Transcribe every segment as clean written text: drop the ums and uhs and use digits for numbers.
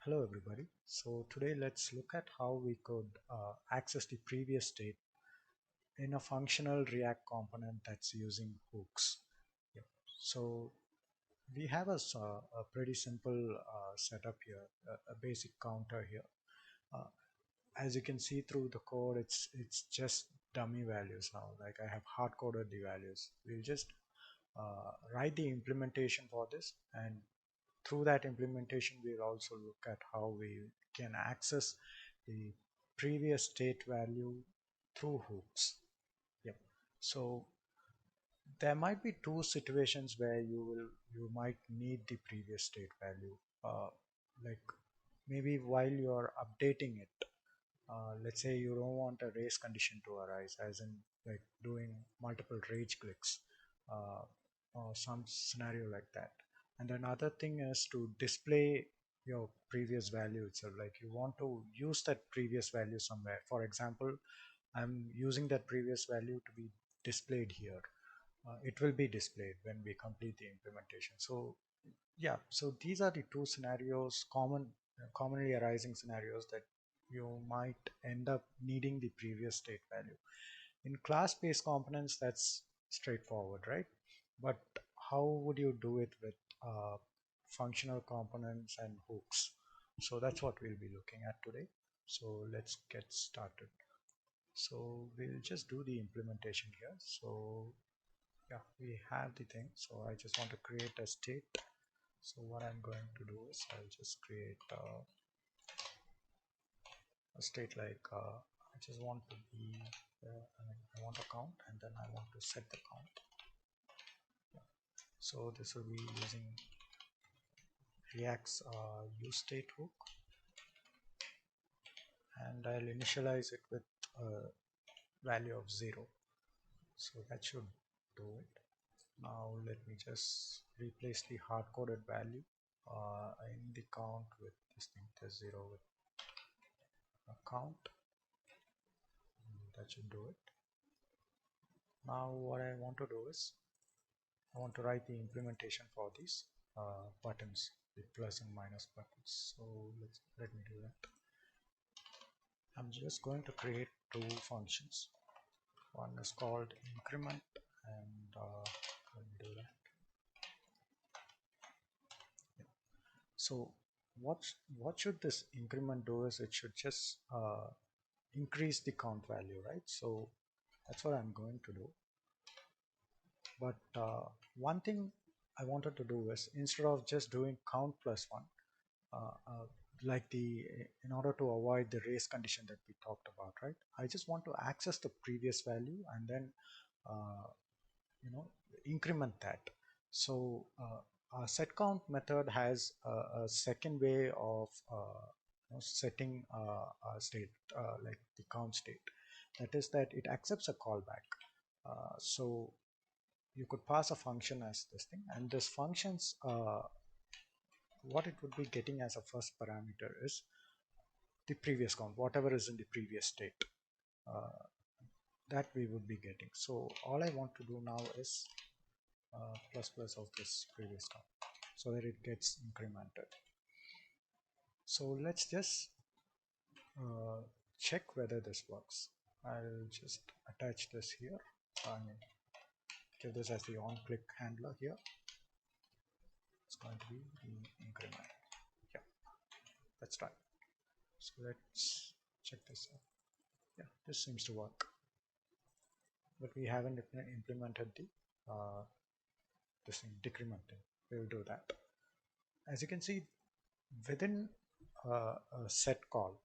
Hello everybody. So today let's look at how we could access the previous state in a functional React component that's using hooks. Yep. So we have a pretty simple setup here, a basic counter here. Uh, as you can see through the code, it's just dummy values now. Like I have hard coded the values. We'll just write the implementation for this, and through that implementation we'll also look at how we can access the previous state value through hooks. Yep. So there might be two situations where you might need the previous state value, like maybe while you're updating it. Let's say you don't want a race condition to arise, as in like doing multiple rage clicks, uh, or some scenario like that. And another thing is to display your previous value itself. Like you want to use that previous value somewhere. For example, I'm using that previous value to be displayed here. It will be displayed when we complete the implementation. So yeah, so these are the two scenarios, commonly arising scenarios that you might end up needing the previous state value. In class-based components, that's straightforward, right? But how would you do it with functional components and hooks? So that's what we'll be looking at today. So let's get started. So we'll just do the implementation here. So yeah, we have the thing. So I just want to create a state. So what I'm going to do is I'll just create a state like I just want to be I want a count, and then I want to set the count. Yeah. So this will be using React's useState hook, and I'll initialize it with a value of 0. So that should do it. Now let me just replace the hard-coded value in the count with this thing, the 0 with a count. That should do it. Now what I want to do is I want to write the implementation for these buttons, the plus and minus buttons. So let me do that. I'm just going to create two functions. One is called increment, and let me do that. Yeah. So what should this increment do is it should just increase the count value, right? So that's what I'm going to do. But one thing I wanted to do is instead of just doing count plus 1, uh, uh, like in order to avoid the race condition that we talked about, right? I just want to access the previous value and then uh, you know increment that. So our set count method has a second way of setting a state, like the count state. That is that it accepts a callback. So you could pass a function as this thing, and this functions what it would be getting as a first parameter is the previous count, whatever is in the previous state, uh, that we would be getting. So all I want to do now is plus plus of this previous count so that it gets incremented. So let's just uh, check whether this works. I'll just attach this here. I mean, give this as the on click handler here. It's going to be the increment. Yeah, let's try. So let's check this out. Yeah, this seems to work, but we haven't implemented the this thing decrementing. We will do that. As you can see, within a set call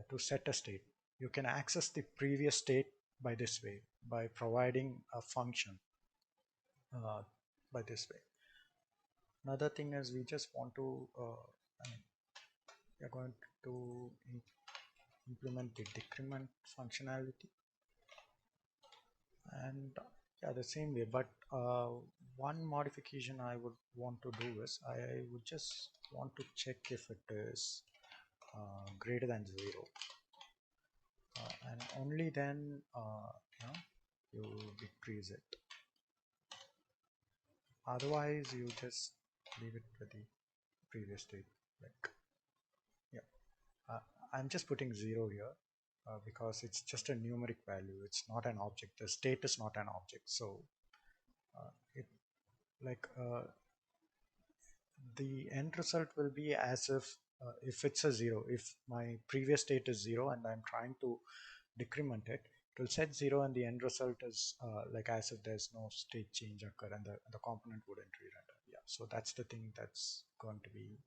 to set a state, you can access the previous state by this way, by providing a function uh, by this way. Another thing is we just want to I mean, we are going to implement the decrement functionality, and yeah, the same way. But one modification I would want to do is I would just want to check if it is greater than 0, and only then you decrease it. Otherwise you just leave it with the previous state. Like I'm just putting 0 here because it's just a numeric value. It's not an object. The state is not an object. So it like the end result will be as if it's a 0. If my previous state is 0 and I'm trying to decrement it, it will set 0 and the end result is like as if there's no state change occur and the component wouldn't re-render. Yeah, so that's the thing that's going to be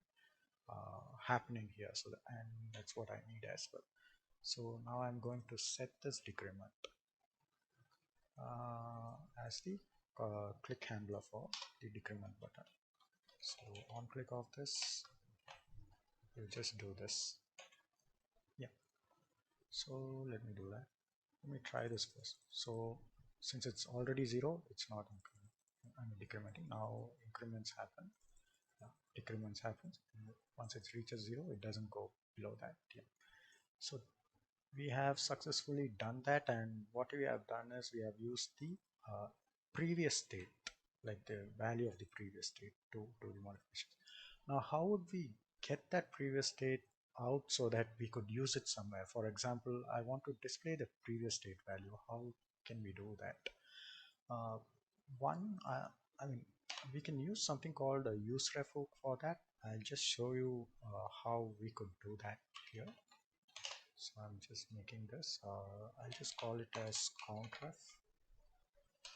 happening here. So and that's what I need as well. So now I'm going to set this decrement as the click handler for the decrement button. So on click of this, you just do this. Yeah. So let me do that. Let me try this first. So since it's already 0, it's not I'm decrementing. Now increments happen. Yeah, decrements happens. And once it reaches 0, it doesn't go below that. Yeah. So we have successfully done that, and what we have done is we have used the previous state, like the value of the previous state to do the modifications. Now how would we get that previous state out so that we could use it somewhere? For example, I want to display the previous state value. How can we do that? uh, one I mean, we can use something called a useref hook for that. I'll just show you how we could do that here. So I'm just making this. I'll just call it as countref,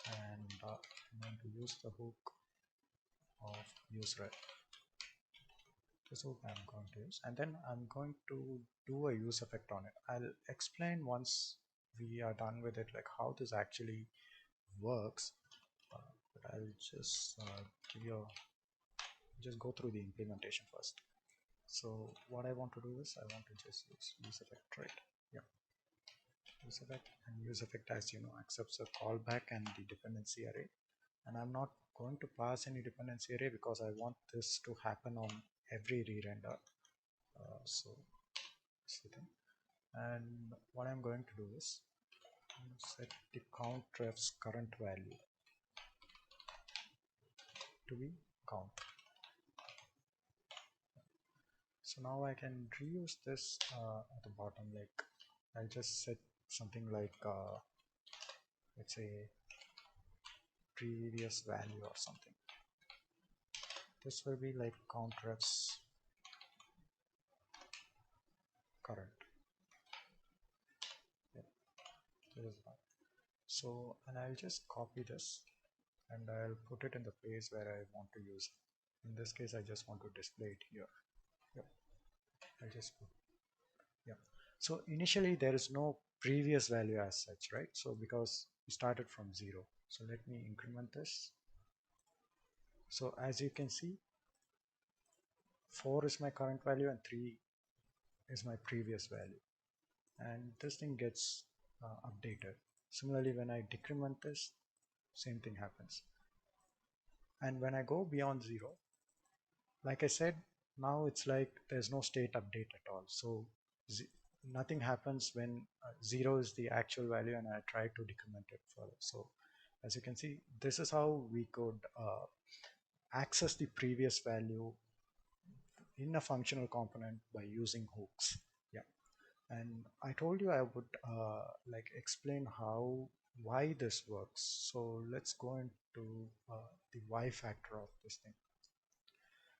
and I'm going to use the hook of useref. This hook I'm going to use, and then I'm going to do a use effect on it. I'll explain once we are done with it, like how this actually works. But I'll just give you just go through the implementation first. So what I want to do is I want to just use effect, right? Yeah. Use effect, and use effect, as you know, accepts a callback and the dependency array, and I'm not going to pass any dependency array because I want this to happen on every re-render. So that's the thing. And what I'm going to do is set the countref's current value to be count. So now I can reuse this at the bottom, like I'll just set something like let's say previous value or something. This will be like countref's current. Yep, this is that. So, and I'll just copy this and I'll put it in the place where I want to use it. In this case, I just want to display it here. Yep, I'll just put, yeah. So initially there is no previous value as such, right? So because we started from 0. So let me increment this. So as you can see, 4 is my current value and 3 is my previous value, and this thing gets updated. Similarly, when I decrement this, same thing happens. And when I go beyond 0, like I said, now it's like there's no state update at all. So nothing happens when 0 is the actual value and I try to decrement it further. So as you can see, this is how we could access the previous value in a functional component by using hooks. Yeah. And I told you I would like explain why this works. So let's go into the why factor of this thing.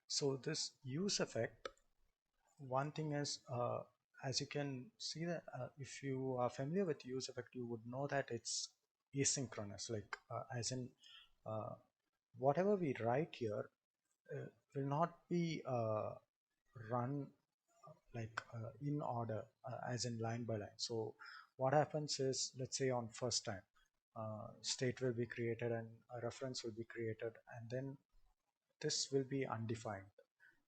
So this use effect, one thing is, as you can see that if you are familiar with use effect, you would know that it's asynchronous, like as in whatever we write here will not be run like in order, as in line by line. So what happens is, let's say on first time, state will be created and a reference will be created, and then this will be undefined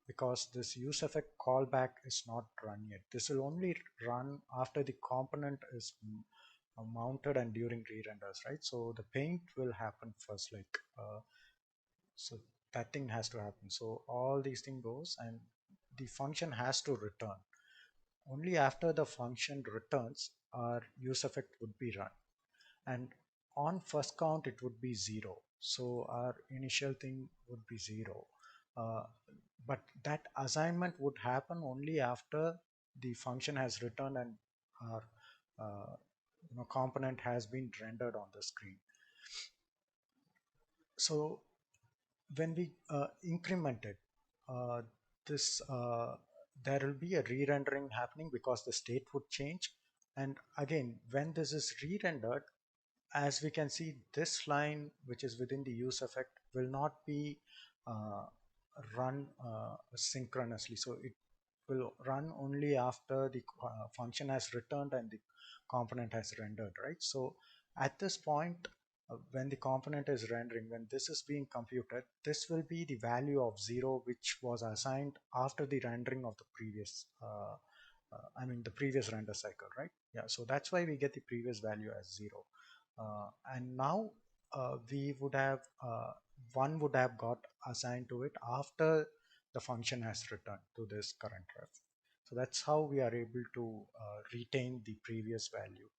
because this use effect callback is not run yet. This will only run after the component is mounted and during re-renders, right? So the paint will happen first, like so that thing has to happen. So all these thing goes and the function has to return. Only after the function returns, our use effect would be run, and on first count it would be 0. So our initial thing would be 0, uh, but that assignment would happen only after the function has returned and our uh, component has been rendered on the screen. So when we increment it, uh, this there will be a re-rendering happening because the state would change. And again, when this is re-rendered, as we can see, this line which is within the use effect will not be uh, run synchronously. So it will run only after the function has returned and the component has rendered, right? So at this point, when the component is rendering, when this is being computed, this will be the value of 0 which was assigned after the rendering of the previous I mean the previous render cycle, right? Yeah, so that's why we get the previous value as 0. And now we would have one would have got assigned to it after the function has returned to this current ref. So that's how we are able to retain the previous value.